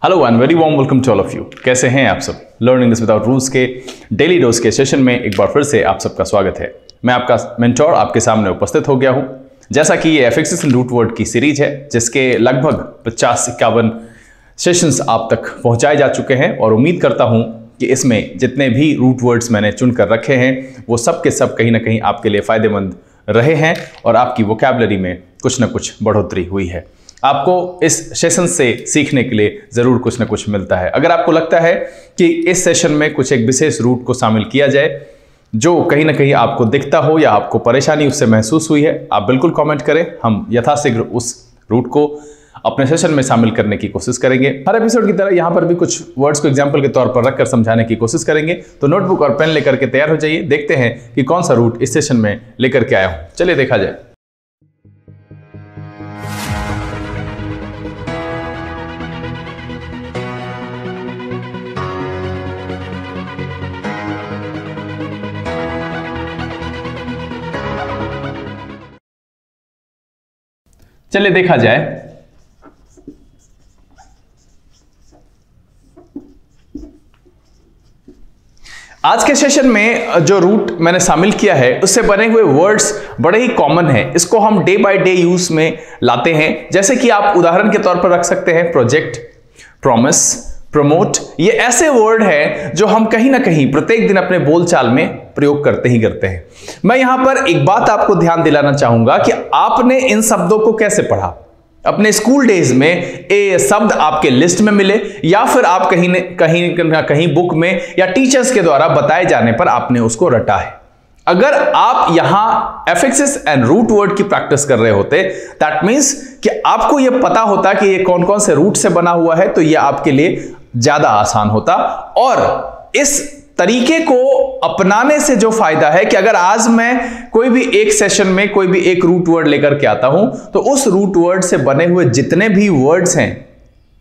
Hello and very warm welcome to all of you. कैसे हैं आप सब? लर्निंग दिस विदाउट रूल्स के डेली डोज के सेशन में एक बार फिर से आप सबका स्वागत है। मैं आपका मेंटोर आपके सामने उपस्थित हो गया हूं। जैसा कि ये एफएक्सेस एंड रूट वर्ड की सीरीज है जिसके लगभग 50-51 सेशंस आप तक पहुंचाए जा चुके हैं और उम्मीद करता हूं कि इसमें जितने भी रूट वर्ड्स मैंने चुन कर रखे हैं वो सब के सब कहीं ना कहीं आपके लिए फायदेमंद रहे हैं और आपकी वोकैबुलरी में कुछ ना कुछ बढ़ोतरी हुई है। आपको इस सेशन से सीखने के लिए ज़रूर कुछ ना कुछ मिलता है। अगर आपको लगता है कि इस सेशन में कुछ एक विशेष रूट को शामिल किया जाए जो कहीं ना कहीं आपको दिखता हो या आपको परेशानी उससे महसूस हुई है, आप बिल्कुल कमेंट करें। हम यथाशीघ्र उस रूट को अपने सेशन में शामिल करने की कोशिश करेंगे। हर एपिसोड की तरह यहाँ पर भी कुछ वर्ड्स को एग्जाम्पल के तौर पर रखकर समझाने की कोशिश करेंगे। तो नोटबुक और पेन लेकर के तैयार हो जाइए। देखते हैं कि कौन सा रूट इस सेशन में लेकर के आया हूँ। चलिए देखा जाए। चलिए देखा जाए। आज के सेशन में जो रूट मैंने शामिल किया है उससे बने हुए वर्ड्स बड़े ही कॉमन हैं। इसको हम डे बाय डे यूज में लाते हैं। जैसे कि आप उदाहरण के तौर पर रख सकते हैं प्रोजेक्ट, प्रॉमिस, प्रमोट। ये ऐसे वर्ड हैं जो हम कहीं ना कहीं प्रत्येक दिन अपने बोलचाल में प्रयोग करते ही करते हैं। मैं यहां पर एक बात आपको ध्यान दिलाना चाहूंगा कि आपने इन शब्दों को कैसे पढ़ा। अपने स्कूल डेज में ये शब्द आपके लिस्ट में मिले या फिर आप कहीं बुक में या टीचर्स के द्वारा बताए जाने पर आपने उसको रटा है। अगर आप यहां एफएक्सेस एंड रूट वर्ड की प्रैक्टिस कर रहे होते, दैट मींस कि आपको यह पता होता कि ये कौन कौन से रूट से बना हुआ है, तो यह आपके लिए ज्यादा आसान होता। और इस तरीके को अपनाने से जो फायदा है कि अगर आज मैं कोई भी एक सेशन में कोई भी एक रूट वर्ड लेकर के आता हूं तो उस रूट वर्ड से बने हुए जितने भी वर्ड्स हैं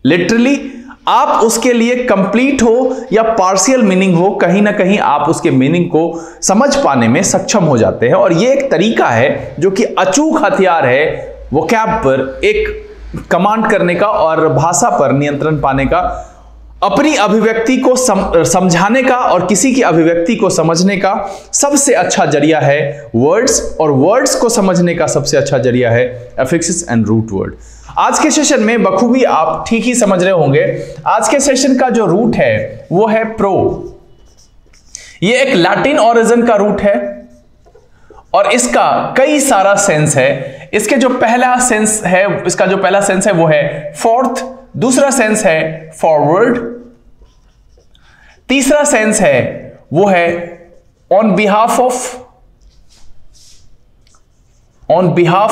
लिटरली आप उसके लिए कंप्लीट हो या पार्शियल मीनिंग हो, कहीं ना कहीं आप उसके मीनिंग को समझ पाने में सक्षम हो जाते हैं। और यह एक तरीका है जो कि अचूक हथियार है वोकैब पर एक कमांड करने का और भाषा पर नियंत्रण पाने का, अपनी अभिव्यक्ति को समझाने का और किसी की अभिव्यक्ति को समझने का सबसे अच्छा जरिया है वर्ड्स, और वर्ड्स को समझने का सबसे अच्छा जरिया है एफिक्सेस एंड रूट वर्ड। आज के सेशन में बखूबी आप ठीक ही समझ रहे होंगे। आज के सेशन का जो रूट है वो है प्रो। ये एक लैटिन ओरिजिन का रूट है और इसका कई सारा सेंस है। इसके जो पहला सेंस है, इसका जो पहला सेंस है वो है फोर्थ, दूसरा सेंस है फॉरवर्ड, तीसरा सेंस है वो है ऑन बिहाफ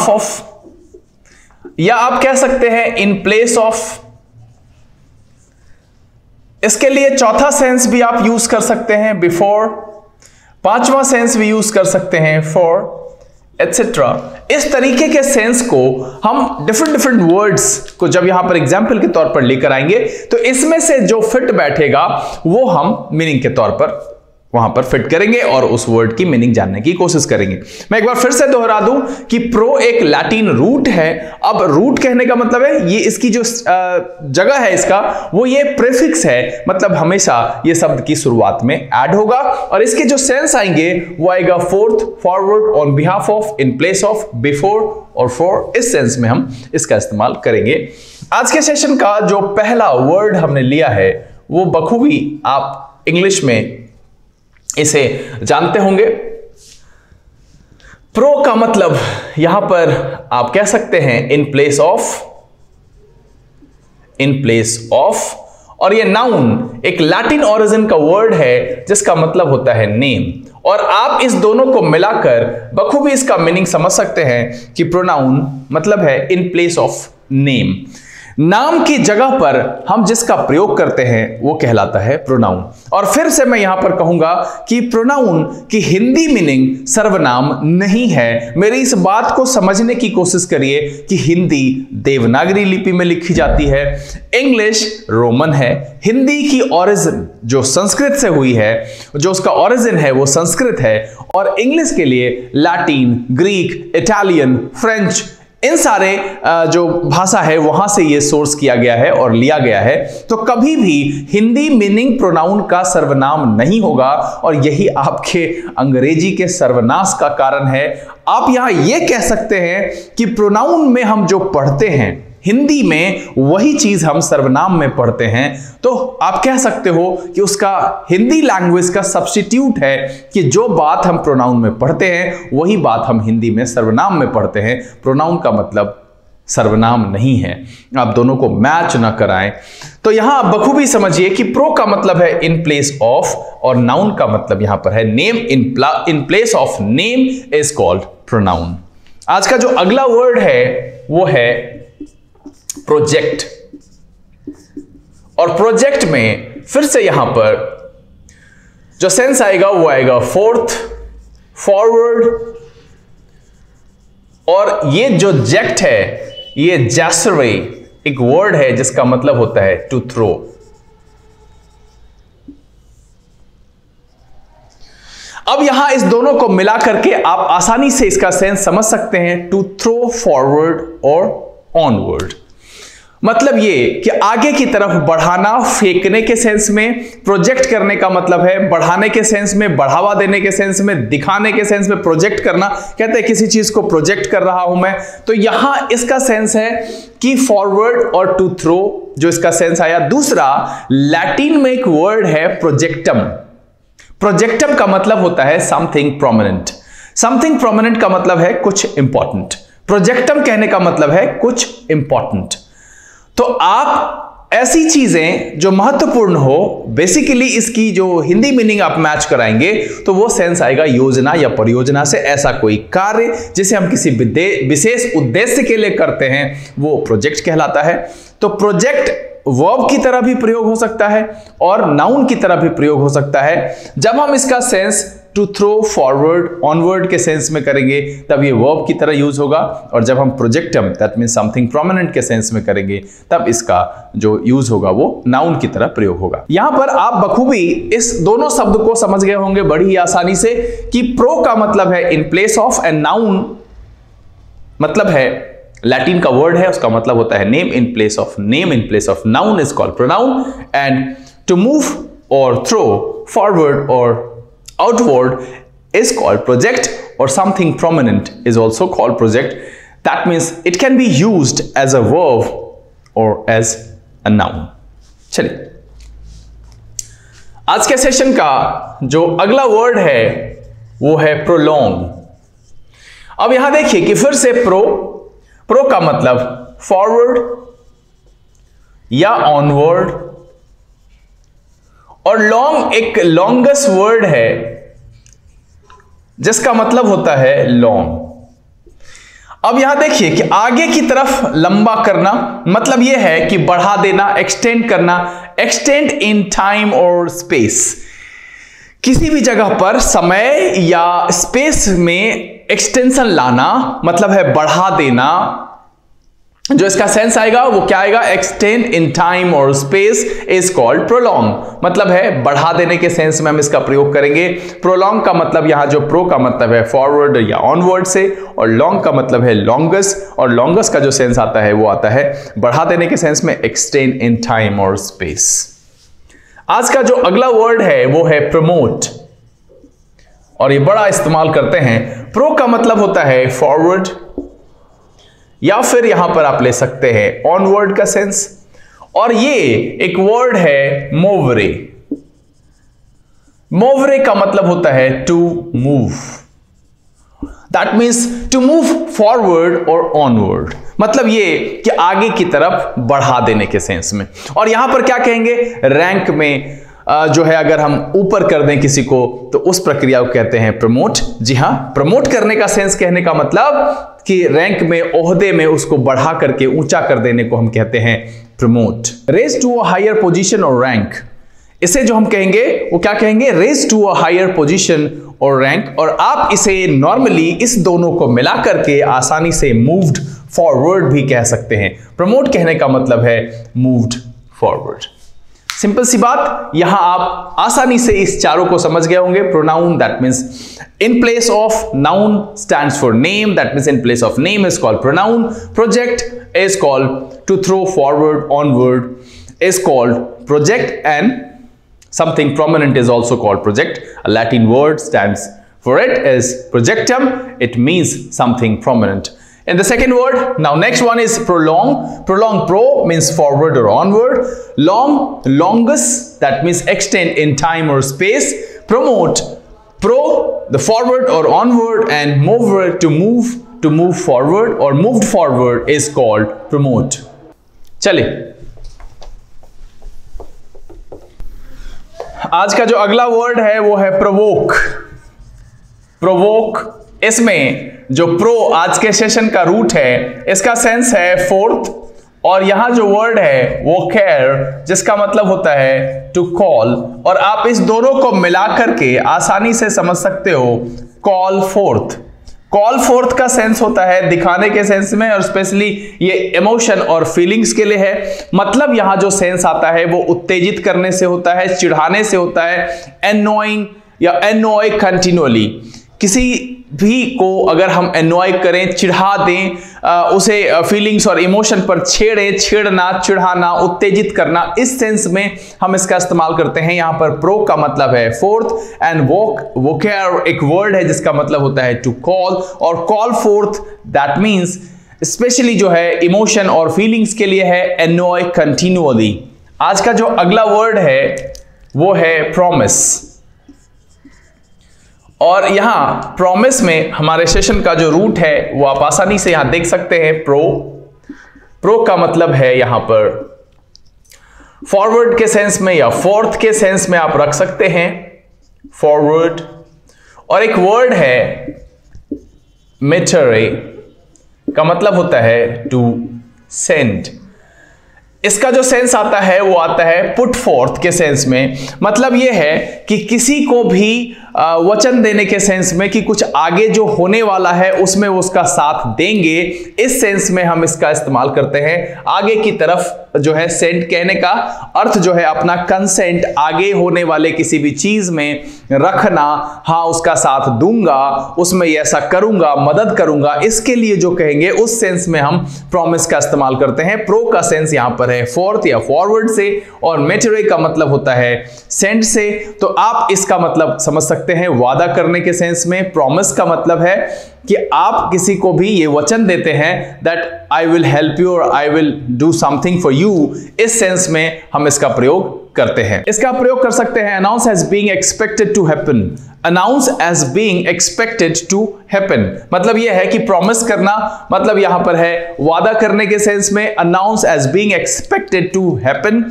ऑफ, या आप कह सकते हैं इन प्लेस ऑफ। इसके लिए चौथा सेंस भी आप यूज कर सकते हैं बिफोर, पांचवा सेंस भी यूज कर सकते हैं फॉर, एटसेट्रा। इस तरीके के सेंस को हम डिफरेंट वर्ड्स को जब यहां पर एग्जाम्पल के तौर पर लेकर आएंगे तो इसमें से जो फिट बैठेगा वो हम मीनिंग के तौर पर वहां पर फिट करेंगे और उस वर्ड की मीनिंग जानने की कोशिश करेंगे। मैं एक बार फिर से दोहरा दूं कि प्रो एक लैटिन रूट है। अब रूट कहने का मतलब है ये इसकी जो जगह है इसका वो ये प्रीफिक्स है, मतलब हमेशा ये शब्द की शुरुआत में ऐड होगा और इसके जो सेंस आएंगे वो आएगा fourth, forward, on behalf of, in place of, before और फॉर। इस सेंस में हम इसका इस्तेमाल करेंगे। आज के सेशन का जो पहला वर्ड हमने लिया है वो बखूबी आप इंग्लिश में इसे जानते होंगे। प्रो का मतलब यहां पर आप कह सकते हैं इन प्लेस ऑफ, और ये नाउन एक लैटिन ओरिजिन का वर्ड है जिसका मतलब होता है नेम। और आप इस दोनों को मिलाकर बखूबी इसका मीनिंग समझ सकते हैं कि प्रोनाउन मतलब है इन प्लेस ऑफ नेम। नाम की जगह पर हम जिसका प्रयोग करते हैं वो कहलाता है प्रोनाउन। और फिर से मैं यहां पर कहूंगा कि प्रोनाउन की हिंदी मीनिंग सर्वनाम नहीं है। मेरी इस बात को समझने की कोशिश करिए कि हिंदी देवनागरी लिपि में लिखी जाती है, इंग्लिश रोमन है, हिंदी की ओरिजिन जो संस्कृत से हुई है, जो उसका ओरिजिन है वो संस्कृत है, और इंग्लिश के लिए Latin, Greek, Italian, French in सारे जो भाषा है वहां से ये सोर्स किया गया है और लिया गया है। तो कभी भी हिंदी मीनिंग प्रोनाउन का सर्वनाम नहीं होगा और यही आपके अंग्रेजी के सर्वनाश का कारण है। आप यहां ये कह सकते हैं कि प्रोनाउन में हम जो पढ़ते हैं हिंदी में वही चीज हम सर्वनाम में पढ़ते हैं। तो आप कह सकते हो कि उसका हिंदी लैंग्वेज का सब्स्टिट्यूट है कि जो बात हम प्रोनाउन में पढ़ते हैं वही बात हम हिंदी में सर्वनाम में पढ़ते हैं। प्रोनाउन का मतलब सर्वनाम नहीं है। आप दोनों को मैच ना कराएं। तो यहां आप बखूबी समझिए कि प्रो का मतलब है इन प्लेस ऑफ और नाउन का मतलब यहां पर है name. In place of name is called pronoun. आज का जो अगला वर्ड है वो है प्रोजेक्ट। और प्रोजेक्ट में फिर से यहां पर जो सेंस आएगा वो आएगा फोर्थ, फॉरवर्ड, और ये जो जेक्ट है ये जैसरे एक वर्ड है जिसका मतलब होता है टू थ्रो। अब यहां इस दोनों को मिला करके आप आसानी से इसका सेंस समझ सकते हैं, टू थ्रो फॉरवर्ड और ऑनवर्ड। मतलब ये कि आगे की तरफ बढ़ाना, फेंकने के सेंस में। प्रोजेक्ट करने का मतलब है बढ़ाने के सेंस में, बढ़ावा देने के सेंस में, दिखाने के सेंस में प्रोजेक्ट करना। कहते हैं किसी चीज को प्रोजेक्ट कर रहा हूं मैं। तो यहां इसका सेंस है कि फॉरवर्ड और टू थ्रो जो इसका सेंस आया। दूसरा, लैटिन में एक वर्ड है प्रोजेक्टम। प्रोजेक्टम का मतलब होता है समथिंग प्रोमिनेंट। समथिंग प्रोमिनेंट का मतलब है कुछ इंपॉर्टेंट। प्रोजेक्टम कहने का मतलब है कुछ इंपॉर्टेंट। तो आप ऐसी चीजें जो महत्वपूर्ण हो, बेसिकली इसकी जो हिंदी मीनिंग आप मैच कराएंगे तो वो सेंस आएगा योजना या परियोजना से। ऐसा कोई कार्य जिसे हम किसी विशेष उद्देश्य के लिए करते हैं वो प्रोजेक्ट कहलाता है। तो प्रोजेक्ट वर्ब की तरह भी प्रयोग हो सकता है और नाउन की तरह भी प्रयोग हो सकता है। जब हम इसका sense to throw, forward, onward के सेंस में करेंगे तब ये वर्ब की तरह यूज होगा, और जब हम प्रोजेक्टम दैट मींस समथिंग प्रोमिनेंट के सेंस में करेंगे तब इसका जो यूज होगा वो नाउन की तरह प्रयोग होगा। यहां पर आप बखूबी इस दोनों शब्द को समझ गए होंगे बड़ी ही आसानी से कि प्रो का मतलब है इन प्लेस ऑफ, एंड नाउन मतलब है लैटिन का वर्ड है, उसका मतलब होता है name. In place of name, in place of noun is called pronoun. And to move और थ्रो, फॉरवर्ड और outward is called project, or something prominent is also called project. That means it can be used as a verb or as a noun. चलिए, आज के session का जो अगला word है वो है prolong। अब यहां देखिए कि फिर से प्रो का मतलब फॉरवर्ड या ऑनवर्ड, और लॉन्ग एक लॉन्गेस्ट वर्ड है जिसका मतलब होता है लॉन्ग। अब यहां देखिए कि आगे की तरफ लंबा करना मतलब यह है कि बढ़ा देना, एक्सटेंड करना। एक्सटेंड इन टाइम और स्पेस, किसी भी जगह पर समय या स्पेस में एक्सटेंशन लाना मतलब है बढ़ा देना। जो इसका सेंस आएगा वो क्या आएगा, एक्सटेंड इन टाइम और स्पेस इज कॉल्ड प्रोलॉन्ग। मतलब है बढ़ा देने के सेंस में हम इसका प्रयोग करेंगे। प्रोलॉन्ग का मतलब यहां जो प्रो का मतलब है फॉरवर्ड या ऑनवर्ड से, और लॉन्ग का मतलब है लॉन्गेस्ट, और लॉन्गेस्ट का जो सेंस आता है वो आता है बढ़ा देने के सेंस में, एक्सटेंड इन टाइम और स्पेस। आज का जो अगला वर्ड है वो है प्रमोट, और ये बड़ा इस्तेमाल करते हैं। प्रो का मतलब होता है फॉरवर्ड, या फिर यहां पर आप ले सकते हैं ऑनवर्ड का सेंस, और ये एक वर्ड है मोवरे। मोवरे का मतलब होता है to move. That means to move forward और ऑनवर्ड, मतलब ये कि आगे की तरफ बढ़ा देने के सेंस में। और यहां पर क्या कहेंगे, रैंक में जो है अगर हम ऊपर कर दें किसी को तो उस प्रक्रिया को कहते हैं प्रमोट। जी हां, प्रमोट करने का सेंस कहने का मतलब कि रैंक में, ओहदे में उसको बढ़ा करके ऊंचा कर देने को हम कहते हैं promote. Raise to a higher position और रैंक, इसे जो हम कहेंगे वो क्या कहेंगे, raise to a higher position और रैंक। और आप इसे नॉर्मली इस दोनों को मिला करके आसानी से मूव्ड फॉरवर्ड भी कह सकते हैं। प्रमोट कहने का मतलब है मूव्ड फॉरवर्ड। सिंपल सी बात, यहां आप आसानी से इस चारों को समझ गए होंगे। Pronoun that means in place of noun stands for name, that means in place of name is called pronoun. Project is called to throw forward, onward is called project, and something prominent is also called project. A Latin word stands for it is projectum. It means something prominent. And the second word, now next one is prolong. Prolong, pro means forward or onward. Long, longest, that means extend in time or space. Promote, pro, the forward or onward, and mover, to move forward or moved forward is called promote. चलिए, आज का जो अगला word है वो है provoke. provoke, इसमें जो प्रो आज के सेशन का रूट है, इसका सेंस है फोर्थ, और यहां जो वर्ड है वो केयर, जिसका मतलब होता है टू कॉल, और आप इस दोनों को मिला करके आसानी से समझ सकते हो कॉल फोर्थ. कॉल फोर्थ का सेंस होता है दिखाने के सेंस में, और स्पेशली ये इमोशन और फीलिंग्स के लिए है. मतलब यहां जो सेंस आता है वो उत्तेजित करने से होता है, चिढ़ाने से होता है. एनोइंग या एनोय कंटिन्यूअली, किसी भी को अगर हम एनॉय करें, चिढ़ा दें, उसे फीलिंग्स और इमोशन पर छेड़ें, छेड़ना, चिढ़ाना, उत्तेजित करना, इस सेंस में हम इसका इस्तेमाल करते हैं. यहां पर प्रो का मतलब है फोर्थ, एंड वोकेयर एक वर्ड है जिसका मतलब होता है टू कॉल, और call fourth that means specially जो है इमोशन और फीलिंग्स के लिए है एनॉय कंटिन्यूअली. आज का जो अगला वर्ड है वो है प्रॉमिस, और यहां प्रॉमिस में हमारे सेशन का जो रूट है वो आप आसानी से यहां देख सकते हैं. प्रो का मतलब है यहां पर फॉरवर्ड के सेंस में या फोर्थ के सेंस में आप रख सकते हैं फॉरवर्ड. और एक वर्ड है मेटरे, का मतलब होता है टू सेंड. इसका जो सेंस आता है वो आता है पुट फोर्थ के सेंस में. मतलब यह है कि किसी को भी वचन देने के सेंस में कि कुछ आगे जो होने वाला है उसमें वो उसका साथ देंगे, इस सेंस में हम इसका इस्तेमाल करते हैं. आगे की तरफ जो है सेंड कहने का अर्थ जो है अपना कंसेंट, आगे होने वाले किसी भी चीज में रखना, हाँ उसका साथ दूंगा, उसमें ऐसा करूंगा, मदद करूंगा, इसके लिए जो कहेंगे उस सेंस में हम प्रॉमिस का इस्तेमाल करते हैं. प्रो का सेंस यहां पर है फोर्थ या फॉरवर्ड से, और मेटरे का मतलब होता है सेंड से. तो आप इसका मतलब समझ सकते हैं वादा करने के सेंस में. प्रॉमिस का मतलब है कि आप किसी को भी ये वचन देते हैं that I will help you और I will do something for you. इस सेंस में हम इसका प्रयोग करते हैं. इसका प्रयोग कर सकते हैं announce as being expected to happen. Announce as being expected to happen मतलब यह है कि प्रॉमिस करना, मतलब यहां पर है वादा करने के सेंस में announce as being expected to happen.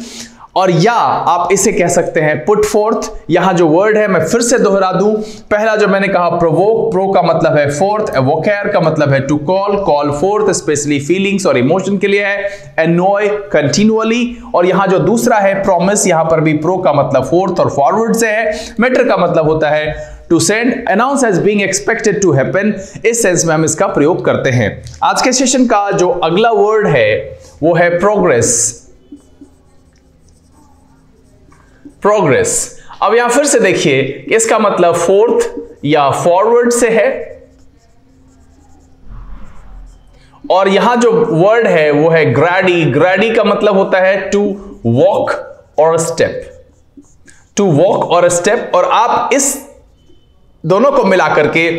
और या आप इसे कह सकते हैं पुट फोर्थ. यहां जो वर्ड है मैं फिर से दोहरा दूं, पहला जो मैंने कहा प्रोवोक, प्रो का मतलब है फोर्थ, एवोकेयर का मतलब है to call, call forth specially feelings और इमोशन के लिए है, एनॉय कंटिन्यूअली. और यहां जो दूसरा है प्रॉमिस, यहां पर भी प्रो का मतलब फोर्थ और फॉरवर्ड से है. मेटर का मतलब होता है to send. Announce as being expected to happen, इस सेंस में हम इसका प्रयोग करते हैं. आज के सेशन का जो अगला वर्ड है वो है प्रोग्रेस. प्रोग्रेस, अब यहां फिर से देखिए इसका मतलब फोर्थ या फॉरवर्ड से है, और यहां जो वर्ड है वो है ग्रैडी. ग्रैडी का मतलब होता है टू वॉक और स्टेप, टू वॉक और स्टेप. और आप इस दोनों को मिलाकर के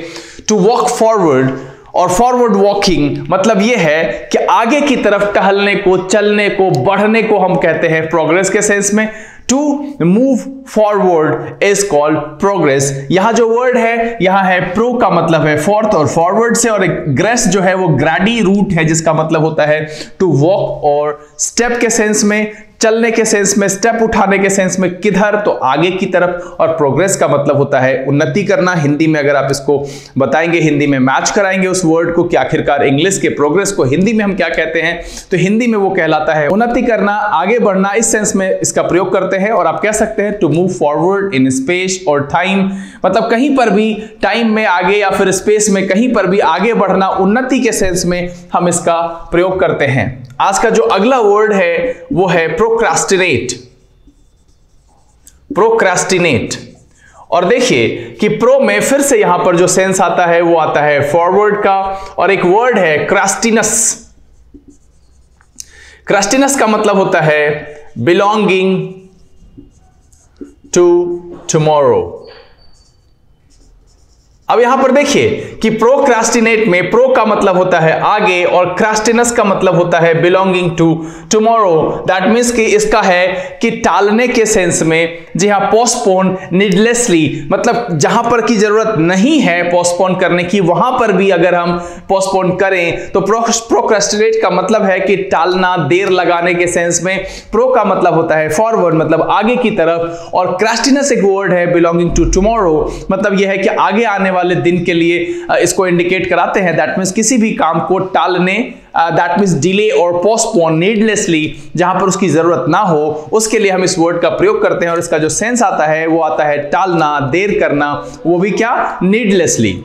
टू वॉक फॉरवर्ड और फॉरवर्ड वॉकिंग मतलब यह है कि आगे की तरफ टहलने को, चलने को, बढ़ने को हम कहते हैं प्रोग्रेस के सेंस में. To move forward is called progress. यहां जो वर्ड है यहां है प्रो का मतलब है फोर्थ और फॉरवर्ड से, और ग्रेस जो है वो ग्रैडी रूट है जिसका मतलब होता है टू वॉक और स्टेप के सेंस में, चलने के सेंस में, स्टेप उठाने के सेंस में, किधर तो आगे की तरफ. और प्रोग्रेस का मतलब होता है उन्नति करना. हिंदी में अगर आप इसको बताएंगे, हिंदी में मैच कराएंगे उस वर्ड को कि आखिरकार इंग्लिश के प्रोग्रेस को हिंदी में हम क्या कहते हैं, तो हिंदी में वो कहलाता है उन्नति करना, आगे बढ़ना. इस सेंस में इसका प्रयोग करते हैं. और आप कह सकते हैं to move forward in space और टाइम, मतलब कहीं पर भी टाइम में आगे या फिर स्पेस में कहीं पर भी आगे बढ़ना, उन्नति के सेंस में हम इसका प्रयोग करते हैं. आज का जो अगला वर्ड है वो है प्रोक्रास्टिनेट. प्रोक्रेस्टिनेट। और देखिए कि प्रो में फिर से यहां पर जो सेंस आता है वो आता है फॉरवर्ड का, और एक वर्ड है क्रास्टिनस। क्रास्टिनस का मतलब होता है बिलोंगिंग टू टुमारो। अब यहां पर देखिए कि प्रोक्रास्टिनेट में प्रो का मतलब होता है आगे और क्रास्टिनस का मतलब होता है belonging to tomorrow. That means कि इसका है कि टालने के सेंस में, जी हां, पोस्टपोन नीडलेसली, मतलब जहां पर की जरूरत नहीं है पोस्टपोन करने की वहां पर भी अगर हम पोस्टपोन करें तो प्रोक्रास्टिनेट का मतलब है कि टालना, देर लगाने के सेंस में। प्रो का मतलब होता है फॉरवर्ड, मतलब आगे की तरफ, और क्रास्टिनस एक वर्ड है बिलोंगिंग टू टुमारो, मतलब यह है कि आगे आने वाले दिन के लिए इसको इंडिकेट कराते हैं। दैट मींस किसी भी काम को टालने, दैट मींस डिले और पोस्टपोन नीडलेसली, जहां पर उसकी जरूरत ना हो, उसके लिए हम इस वर्ड का प्रयोग करते हैं। और इसका जो सेंस आता है वो आता है टालना, देर करना, वो भी क्या, नीडलेसली।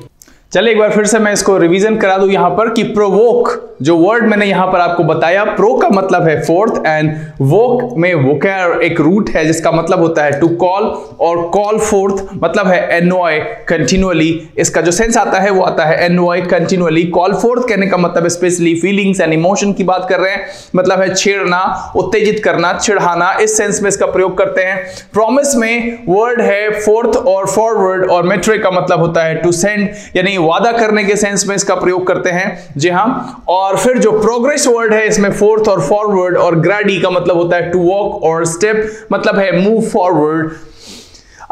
चलिए एक बार फिर से मैं इसको रिवीजन करा दूं यहां पर कि प्रोवोक जो वर्ड मैंने यहां पर आपको बताया, प्रो का मतलब है फोर्थ, एंड वोक में वोकर एक रूट है जिसका मतलब होता है टू कॉल, और कॉल फोर्थ मतलब है एनॉय कंटिन्यूअली। इसका जो सेंस आता है वो आता है एनॉय कंटिन्यूअली। कॉल फोर्थ कहने का मतलब स्पेशली फीलिंग्स एंड इमोशन की बात कर रहे हैं, मतलब है छेड़ना, उत्तेजित करना, चिढ़ाना, इस सेंस में इसका प्रयोग करते हैं। प्रॉमिस में वर्ड है फोर्थ और फॉरवर्ड, और मेट्रे का मतलब होता है टू सेंड, यानी वादा करने के सेंस में इसका प्रयोग करते हैं, जी हां। और फिर जो प्रोग्रेस वर्ड है इसमें फोर्थ और फॉरवर्ड, और ग्रेडी का मतलब होता है टू वॉक और स्टेप, मतलब है मूव फॉरवर्ड,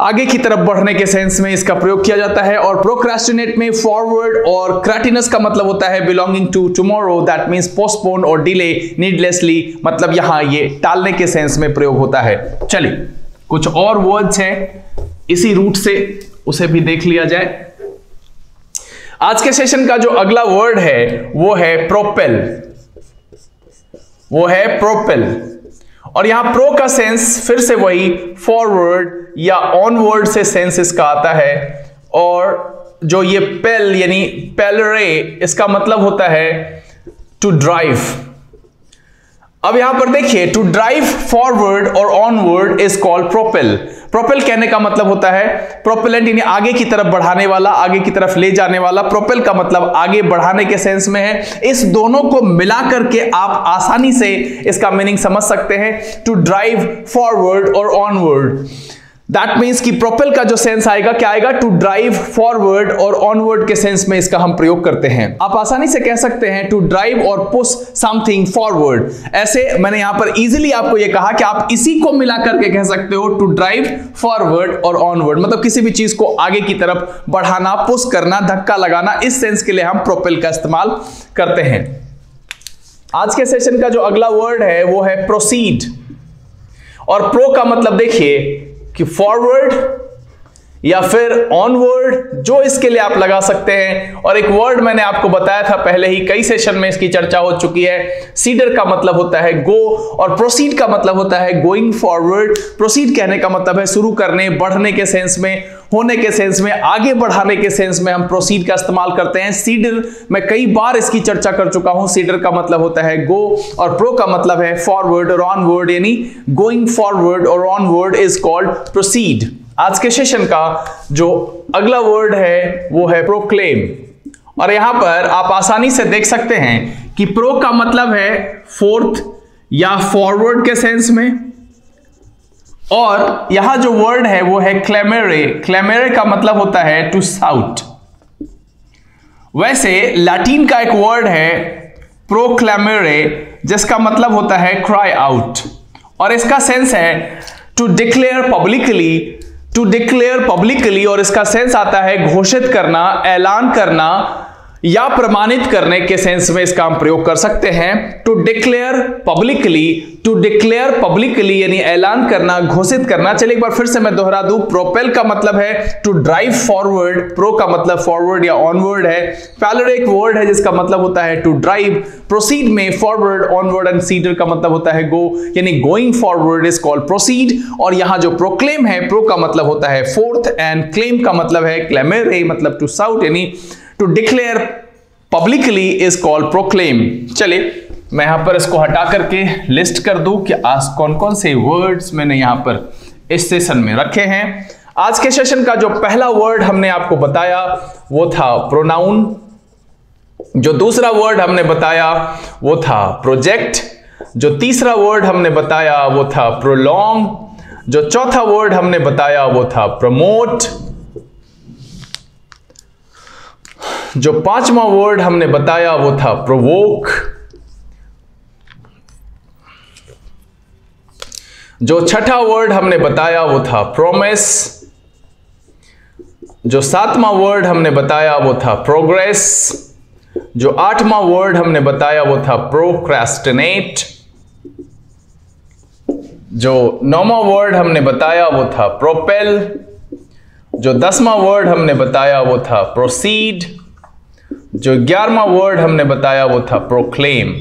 आगे की तरफ बढ़ने के सेंस में इसका प्रयोग किया जाता है। और प्रोक्रास्टिनेट में फॉरवर्ड और क्राटिनस का मतलब होता है belonging to tomorrow, that means postpone और डिले नीडलेसली, मतलब यहां ये टालने के सेंस में प्रयोग होता है। चलिए कुछ और वर्ड्स हैं इसी रूट से, उसे भी देख लिया जाए। आज के सेशन का जो अगला वर्ड है वो है प्रोपेल, वो है प्रोपेल। और यहां प्रो का सेंस फिर से वही फॉरवर्ड या ऑनवर्ड से सेंस इसका आता है, और जो ये पेल यानी पेलरे, इसका मतलब होता है टू ड्राइव। अब यहां पर देखिए टू ड्राइव फॉरवर्ड और onward is called propel. Propel कहने का मतलब होता है प्रोपेलेंट, यानी आगे की तरफ बढ़ाने वाला, आगे की तरफ ले जाने वाला। प्रोपेल का मतलब आगे बढ़ाने के सेंस में है। इस दोनों को मिला करके आप आसानी से इसका मीनिंग समझ सकते हैं, टू ड्राइव फॉरवर्ड और ऑनवर्ड। दैट मीन्स कि प्रोपेल का जो सेंस आएगा क्या आएगा, टू ड्राइव फॉरवर्ड, और ऑनवर्ड के सेंस में इसका हम प्रयोग करते हैं। आप आसानी से कह सकते हैं टू ड्राइव और पुश समथिंग फॉरवर्ड। ऐसे मैंने यहां पर इजीली आपको यह कहा कि आप इसी को मिला करके कह सकते हो टू ड्राइव फॉरवर्ड और ऑनवर्ड, मतलब किसी भी चीज को आगे की तरफ बढ़ाना, पुश करना, धक्का लगाना, इस सेंस के लिए हम प्रोपेल का इस्तेमाल करते हैं। आज के सेशन का जो अगला वर्ड है वो है प्रोसीड। और प्रो का मतलब देखिए कि फॉरवर्ड या फिर ऑनवर्ड, जो इसके लिए आप लगा सकते हैं। और एक वर्ड मैंने आपको बताया था पहले ही, कई सेशन में इसकी चर्चा हो चुकी है, सीडर का मतलब होता है गो, और प्रोसीड का मतलब होता है गोइंग फॉरवर्ड। प्रोसीड कहने का मतलब है शुरू करने, बढ़ने के सेंस में, होने के सेंस में, आगे बढ़ाने के सेंस में हम प्रोसीड का इस्तेमाल करते हैं। सीडर मैं कई बार इसकी चर्चा कर चुका हूं। सीडर का मतलब होता है गो, और प्रो का मतलब है फॉरवर्ड और ऑनवर्ड, यानी गोइंग फॉरवर्ड और ऑनवर्ड इज कॉल्ड प्रोसीड। आज के सेशन का जो अगला वर्ड है वो है प्रोक्लेम। और यहां पर आप आसानी से देख सकते हैं कि प्रो का मतलब है फोर्थ या फॉरवर्ड के सेंस में, और यहां जो वर्ड है वो है क्लेमेरे। क्लेमेरे का मतलब होता है टू साउट। वैसे लैटिन का एक वर्ड है प्रोक्लेमेरे, जिसका मतलब होता है क्राई आउट, और इसका सेंस है to declare publicly, to declare publicly, और इसका सेंस आता है घोषित करना, ऐलान करना या प्रमाणित करने के सेंस में इसका हम प्रयोग कर सकते हैं। To declare publicly, to declare publicly यानी ऐलान करना, घोषित करना। चलिए एक बार फिर से मैं दोहरा दूं, प्रोपेल का मतलब है टू ड्राइव फॉरवर्ड, प्रो का मतलब फॉरवर्ड या ऑनवर्ड है। पैलर एक वर्ड है जिसका मतलब होता है टू ड्राइव। प्रोसीड में फॉरवर्ड, ऑनवर्ड एंड सीडर का मतलब होता है गो, यानी going forward is called proceed. और यहां जो प्रोक्लेम है, प्रो का मतलब होता है फोर्थ, एंड क्लेम का मतलब है क्लेमेरे, मतलब टू साउट, यानी to declare publicly is called proclaim. चलिए मैं यहां पर इसको हटा करके लिस्ट कर दूं कि आज कौन कौन से वर्ड्स मैंने यहां पर इस सेशन में रखे हैं। आज के सेशन का जो पहला वर्ड हमने आपको बताया वो था प्रोनाउन, जो दूसरा वर्ड हमने बताया वो था प्रोजेक्ट, जो तीसरा वर्ड हमने बताया वो था प्रोलॉन्ग, जो चौथा वर्ड हमने बताया वो था प्रमोट, जो पांचवा वर्ड हमने बताया वो था प्रोवोक, जो छठा वर्ड हमने बताया वो था प्रोमिस, जो सातवां वर्ड हमने बताया वो था प्रोग्रेस, जो आठवां वर्ड हमने बताया वो था प्रोक्रेस्टिनेट, जो नौवां वर्ड हमने बताया वो था प्रोपेल, जो 10वां वर्ड हमने बताया वो था प्रोसीड, जो 11वां वर्ड हमने बताया वो था प्रोक्लेम।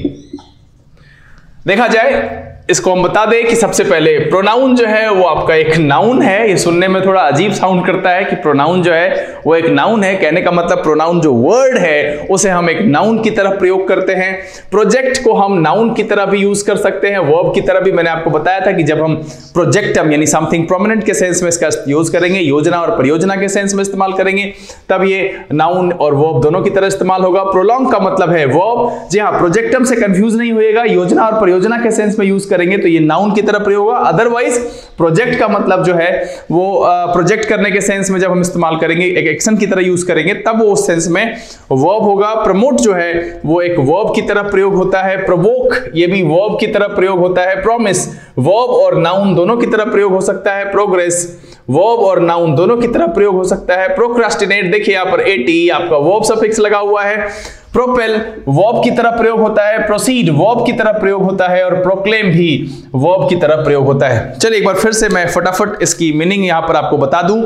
देखा जाए इसको हम बता दें कि सबसे पहले प्रोनाउन जो है वो आपका एक नाउन है। ये सुनने में थोड़ा अजीब साउंड करता है कि प्रोनाउन जो है वो एक नाउन है। कहने का मतलब प्रोनाउन जो वर्ड है उसे हम एक नाउन की तरह प्रयोग करते हैं। प्रोजेक्ट को हम नाउन की तरह भी यूज कर सकते हैं, वर्ब की तरह भी। मैंने आपको बताया था कि जब हम प्रोजेक्टम यानी समथिंग प्रोमिनेंट के सेंस में इसका यूज करेंगे, योजना और परियोजना के सेंस में इस्तेमाल करेंगे, तब ये नाउन और वर्ब दोनों की तरह इस्तेमाल होगा। प्रोलॉन्ग का मतलब है वर्ब। जी हाँ, प्रोजेक्टम से कंफ्यूज नहीं होएगा, योजना और परियोजना के सेंस में यूज करेंगे तो ये नाउन की तरह प्रयोग होगा। अदरवाइज प्रोजेक्ट का मतलब जो है वो प्रोजेक्ट करने के सेंस में जब हम इस्तेमाल करेंगे, एक एक्शन की तरह यूज करेंगे, तब वो उस सेंस में वर्ब होगा। प्रमोट जो है वो एक वर्ब की तरह प्रयोग होता है। प्रोवोक ये भी वर्ब की तरह प्रयोग होता है। प्रॉमिस वर्ब और नाउन दोनों की तरह प्रयोग हो सकता है। प्रोग्रेस वर्ब और नाउन दोनों की तरह प्रयोग हो सकता है। प्रोक्रास्टिनेट देखिए यहाँ पर एटी आपका वर्ब सफिक्स लगा हुआ है। प्रोपेल वर्ब की तरह प्रयोग होता है। प्रोसीड वर्ब की तरह प्रयोग होता है और प्रोक्लेम भी वर्ब की तरह प्रयोग होता है। चलिए एक बार फिर से मैं फटाफट इसकी मीनिंग यहां पर आपको बता दूं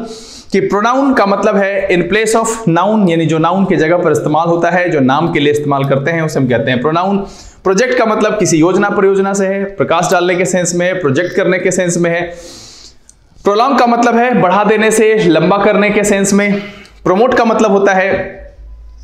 कि प्रोनाउन का मतलब है इन प्लेस ऑफ नाउन, यानी जो नाउन की जगह पर इस्तेमाल होता है, जो नाम के लिए इस्तेमाल करते हैं उसे हम कहते हैं प्रोनाउन। प्रोजेक्ट का मतलब किसी योजना परियोजना से है, प्रकाश डालने के सेंस में है, प्रोजेक्ट करने के सेंस में है। प्रोलॉन्ग का मतलब है बढ़ा देने से, लंबा करने के सेंस में। प्रोमोट का मतलब होता है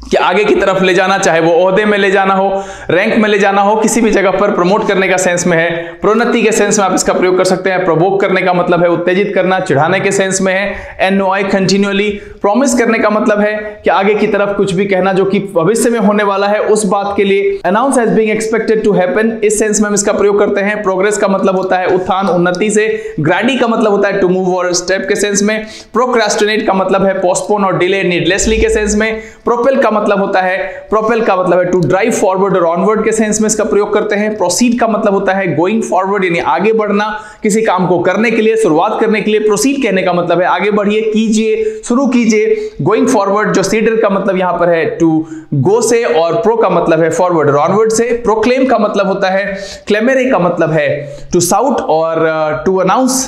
कि आगे की तरफ ले जाना, चाहे वो ओहदे में ले जाना हो, रैंक में ले जाना हो, किसी भी जगह पर प्रमोट करने का सेंस में है। प्रोन्नति के सेंस में आप इसका प्रयोग कर सकते हैं। प्रोवोक करने का मतलब है उत्तेजित करना, चिढ़ाने के सेंस में है। NOI continually. प्रॉमिस करने का मतलब है कि आगे की तरफ कुछ भी कहना जो कि भविष्य में होने वाला है उस बात के लिए। Announce as being expected to happen, इस सेंस में हम इसका प्रयोग करते हैं। प्रोग्रेस का मतलब होता है उत्थान, उन्नति से। ग्रैडी का मतलब होता है टू मूव और स्टेप के सेंस में। प्रोक्रास्टिनेट का मतलब है पोस्टपोन और डिले नीडलेसली के सेंस में। प्रोपेल का मतलब होता है, प्रोपेल का मतलब है टू ड्राइव फॉरवर्ड और ऑनवर्ड के सेंस में इसका प्रयोग करते हैं। प्रोसीड का मतलब होता है गोइंग फॉरवर्ड यानी आगे बढ़ना, किसी काम को करने के लिए, शुरुआत करने के लिए। प्रोसीड कहने का मतलब है आगे बढ़िए, कीजिए, शुरू कीजिए। गोइंग फॉरवर्ड जो सीडर का मतलब यहां पर है टू गो से, और प्रो का मतलब है फॉरवर्ड और ऑनवर्ड से। प्रोक्लेम का मतलब होता है, क्लेमेरे का मतलब है टू साउट और to announce,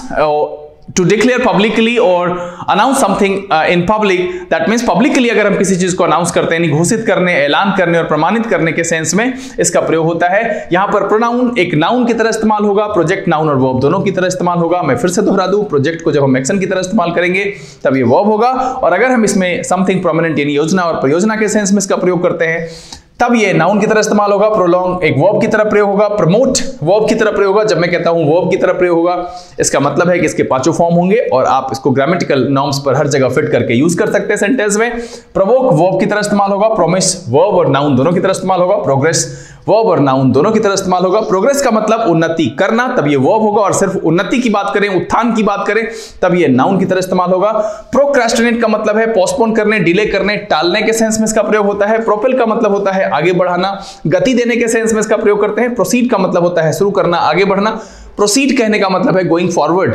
to declare publicly or announce something in public, that means publicly अगर हम किसी चीज को अनाउंस करते हैं, घोषित करने, ऐलान करने और प्रमाणित करने के सेंस में इसका प्रयोग होता है। यहां पर प्रोनाउन एक नाउन की तरह इस्तेमाल होगा, प्रोजेक्ट नाउन और वर्ब दोनों की तरह इस्तेमाल होगा। मैं फिर से दोहरा दूं, प्रोजेक्ट को जब हम एक्शन की तरह इस्तेमाल करेंगे तब ये वर्ब होगा, और अगर हम इसमें समथिंग प्रोमिनेंट यानी योजना और परियोजना के सेंस में इसका प्रयोग करते हैं तब ये नाउन की तरह इस्तेमाल होगा। प्रोलॉन्ग एक वर्ब की तरह प्रयोग होगा। प्रमोट वर्ब की तरह प्रयोग होगा। जब मैं कहता हूं वर्ब की तरह प्रयोग होगा, इसका मतलब है कि इसके पांचों फॉर्म होंगे और आप इसको ग्रामेटिकल नॉर्म्स पर हर जगह फिट करके यूज कर सकते हैं सेंटेंस में। प्रोवोक वर्ब की तरह इस्तेमाल होगा। प्रोमिस वर्ब और नाउन दोनों की तरह इस्तेमाल होगा। प्रोग्रेस वर्ब और नाउन दोनों की तरह इस्तेमाल होगा। प्रोग्रेस का मतलब उन्नति करना, तब ये वर्ब होगा, और सिर्फ उन्नति की बात करें, उत्थान की बात करें, तब ये नाउन की तरह इस्तेमाल होगा। प्रोक्रेस्टिनेट का मतलब है पोस्टपोन करने, डिले करने, टालने के सेंस में इसका प्रयोग होता है। प्रोपेल का मतलब होता है आगे बढ़ाना, गति देने के सेंस में इसका प्रयोग करते हैं। प्रोसीड का मतलब होता है शुरू करना, आगे बढ़ना। प्रोसीड कहने का मतलब है गोइंग फॉरवर्ड,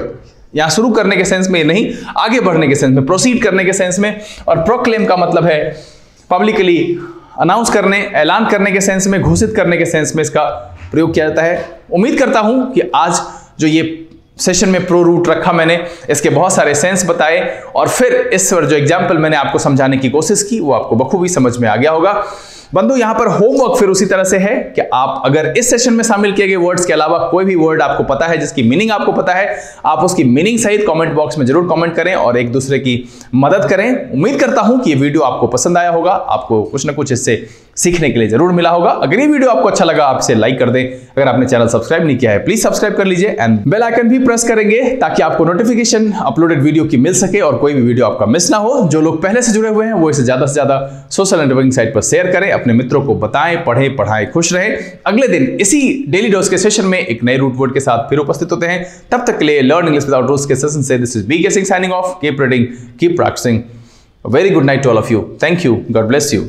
यहां शुरू करने के सेंस में नहीं, आगे बढ़ने के सेंस में, प्रोसीड करने के सेंस में। और प्रोक्लेम का मतलब है पब्लिकली अनाउंस करने, ऐलान करने के सेंस में, घोषित करने के सेंस में इसका प्रयोग किया जाता है। उम्मीद करता हूं कि आज जो ये सेशन में प्रो रूट रखा मैंने, इसके बहुत सारे सेंस बताए और फिर इस पर जो एग्जाम्पल मैंने आपको समझाने की कोशिश की वो आपको बखूबी समझ में आ गया होगा। बंधु यहां पर होमवर्क फिर उसी तरह से है कि आप अगर इस सेशन में शामिल किए गए वर्ड्स के अलावा कोई भी वर्ड आपको पता है, जिसकी मीनिंग आपको पता है, आप उसकी मीनिंग सहित कमेंट बॉक्स में जरूर कमेंट करें और एक दूसरे की मदद करें। उम्मीद करता हूं कि ये वीडियो आपको पसंद आया होगा, आपको कुछ ना कुछ इससे सीखने के लिए जरूर मिला होगा। अगर ये वीडियो आपको अच्छा लगा, आप इसे लाइक कर दें। अगर आपने चैनल सब्सक्राइब नहीं किया है, प्लीज सब्सक्राइब कर लीजिए एंड बेल आइकन भी प्रेस करेंगे ताकि आपको नोटिफिकेशन अपलोडेड वीडियो की मिल सके और कोई भी वीडियो आपका मिस ना हो। जो लोग पहले से जुड़े हुए हैं वो इसे ज्यादा से ज्यादा सोशल नेटवर्किंग साइट पर शेयर करें, अपने मित्रों को बताएं, पढ़ें, पढ़ाएं, खुश रहें। अगले दिन इसी डेली डोज के सेशन में एक नए रूट वर्ड के साथ फिर उपस्थित होते हैं। तब तक के लिए लर्न इंग्लिश विदाउट रूल्स के सेशन से this is BK Singh signing off. Keep reading, keep practising. A very good night to all of you. Thank you. God bless you.